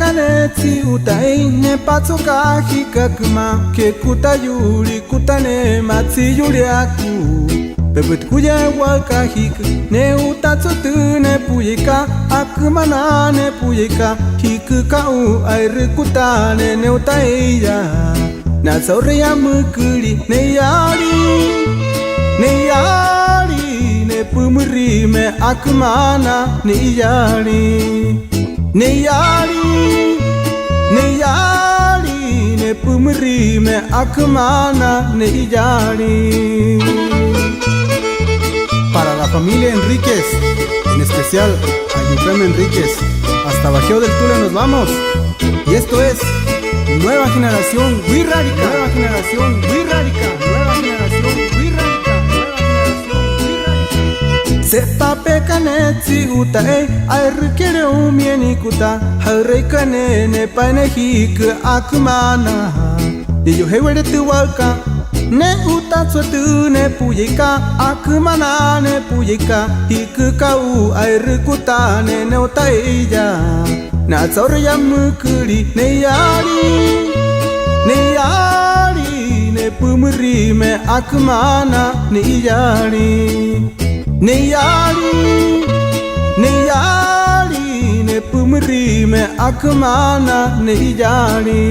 kaneti utai ne patsuka hikakma ke kutayuri kutane matsi yuliaku bebet kuya waka hik ne utatsutu ne puyika akmana ne puyika hikka u air kutane ne utaiya na sorya mukuri ne yari ne pumri me akmana ne yari ne pumri me akmana ne yari. Para la familia Enríquez, en especial a Yufem Enríquez, hasta Bajío del Tule nos vamos. Y esto es Nueva Generación Wirrárica. Nueva Generación Wirrárica. Nueva Generación Wirrárica. Nueva Generación Wirrárica. Sepa pekanetsi utae airkere umieni kuta harrekane ne panehik akmana. Diyo hewere tuwaka ne utatsutu ne puyika akmana ne puyika hikka u airkuta ne utaiya na sorya mukuri ne yari ne pumri me akmana ne yari ne pumri me akmana ne yari.